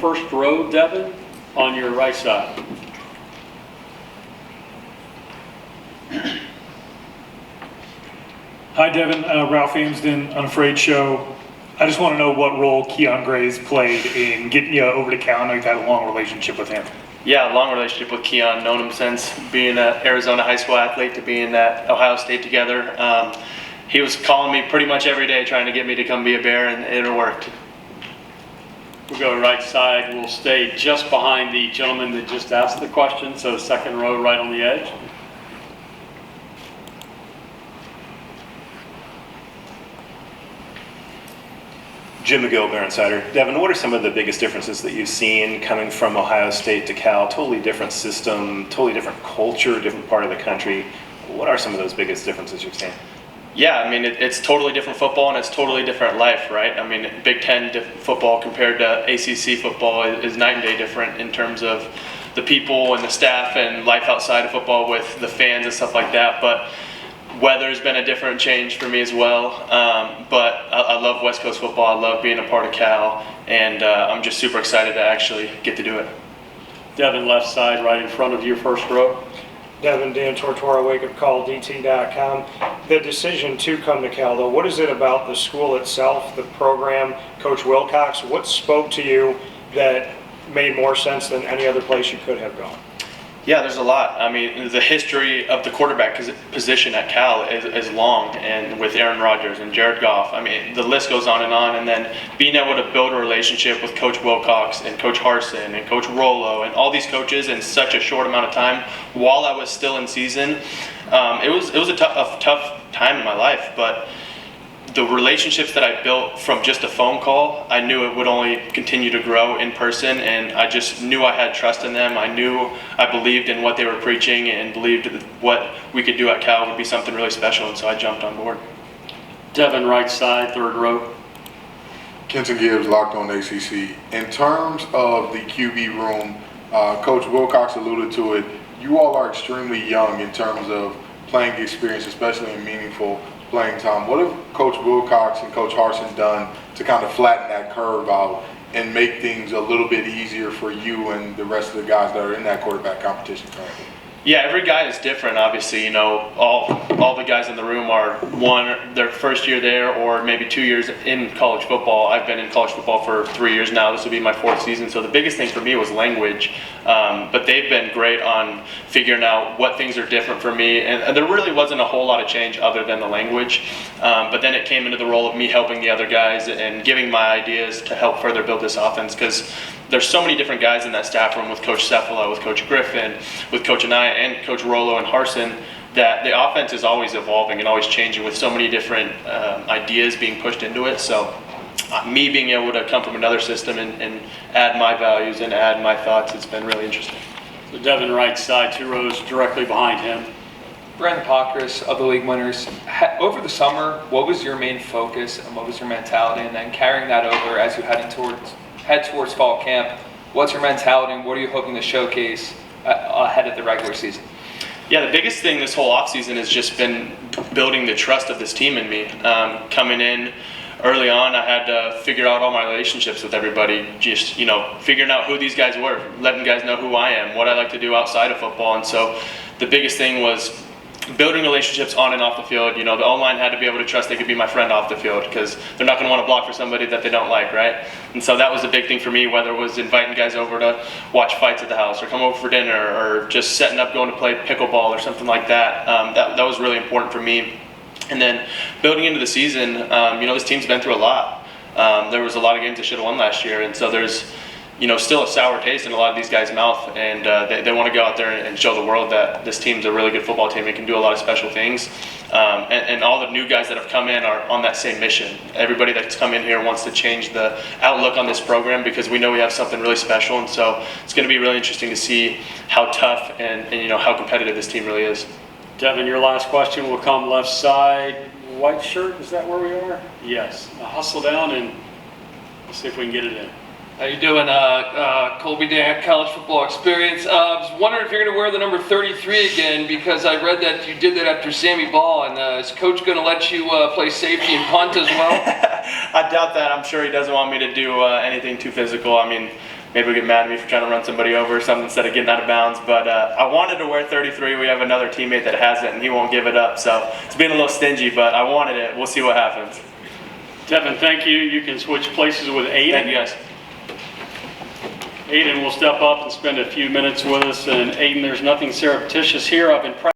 first row, Devin, on your right side. Hi, Devin. Ralph Amsden, Unafraid Show. I just want to know what role Keon Gray's played in getting you over to Cal. I know you've had a long relationship with him. Yeah, long relationship with Keon. Known him since being an Arizona high school athlete to being at Ohio State together. He was calling me pretty much every day trying to get me to come be a Bear, and it worked. We'll go right side. We'll stay just behind the gentleman that just asked the question, so second row right on the edge. Jim McGill, Bear Insider. Devin, what are some of the biggest differences that you've seen coming from Ohio State to Cal? Totally different system, totally different culture, different part of the country. What are some of those biggest differences you've seen? Yeah, I mean, it's totally different football and it's totally different life, right? I mean, Big Ten football compared to ACC football is night and day different in terms of the people and the staff and life outside of football with the fans and stuff like that. But weather's been a different change for me as well. But I love West Coast football. I love being a part of Cal, and I'm just super excited to actually get to do it. Devin, left side, right in front of your first row. Devin, Dan Tortora, wakeupcalldt.com. The decision to come to Cal, though, what is it about the school itself, the program, Coach Wilcox? What spoke to you that made more sense than any other place you could have gone? Yeah, there's a lot. I mean, the history of the quarterback position at Cal is long, and with Aaron Rodgers and Jared Goff. I mean, the list goes on. And then being able to build a relationship with Coach Wilcox and Coach Harsin and Coach Rollo and all these coaches in such a short amount of time while I was still in season, it was a tough time in my life. But the relationships that I built from just a phone call, I knew it would only continue to grow in person, and I just knew I had trust in them. I believed in what they were preaching and believed that what we could do at Cal would be something really special, and so I jumped on board. Devin, right side, third row. Kenton Gibbs, Locked On ACC. In terms of the QB room, Coach Wilcox alluded to it. You all are extremely young in terms of playing experience, especially in meaningful playing time. What have Coach Wilcox and Coach Harsin done to kind of flatten that curve out and make things a little bit easier for you and the rest of the guys that are in that quarterback competition currently? Yeah, every guy is different, obviously. You know, all the guys in the room are their first year there or maybe 2 years in college football. I've been in college football for 3 years now. This will be my fourth season. So the biggest thing for me was language. But they've been great on figuring out what things are different for me. And there really wasn't a whole lot of change other than the language. But then it came into the role of me helping the other guys and giving my ideas to help further build this offense, because there's so many different guys in that staff room with Coach Cephala, with Coach Griffin, with Coach Anaya, and Coach Rollo and Harsin, that the offense is always evolving and always changing with so many different ideas being pushed into it. So me being able to come from another system and add my values and add my thoughts, it's been really interesting. So Devin, right side, 2 rows directly behind him. Brandon Pockris of the league winners. Over the summer, what was your main focus and what was your mentality? And then carrying that over as you head towards fall camp, what's your mentality and what are you hoping to showcase ahead of the regular season? Yeah, the biggest thing this whole offseason has just been building the trust of this team in me. Coming in early on, I had to figure out all my relationships with everybody, just, figuring out who these guys were, letting guys know who I am, what I like to do outside of football. And so the biggest thing was building relationships on and off the field. The O-line had to be able to trust they could be my friend off the field, because they're not going to want to block for somebody that they don't like, right? And so that was a big thing for me, whether it was inviting guys over to watch fights at the house or come over for dinner or just setting up going to play pickleball or something like that. That was really important for me. And then building into the season, this team's been through a lot. There was a lot of games they should have won last year, and so there's still a sour taste in a lot of these guys' mouth, and they want to go out there and show the world that this team's a really good football team and can do a lot of special things. And all the new guys that have come in are on that same mission. Everybody that's come in here wants to change the outlook on this program, because we know we have something really special, and so it's going to be really interesting to see how tough and how competitive this team really is. Devin, your last question will come left side. White shirt, is that where we are? Yes. Now hustle down and see if we can get it in. How you doing, Colby Dan, College Football Experience? I was wondering if you're going to wear the number 33 again, because I read that you did that after Sammy Ball, and is Coach going to let you play safety and punt as well? I doubt that. I'm sure he doesn't want me to do anything too physical. I mean, maybe he'll get mad at me for trying to run somebody over or something instead of getting out of bounds. But I wanted to wear 33. We have another teammate that has it, and he won't give it up. So it's being a little stingy, but I wanted it. We'll see what happens. Devin, thank you. You can switch places with Aiden. Thank you, guys. Aiden will step up and spend a few minutes with us. And Aiden, there's nothing surreptitious here. I've been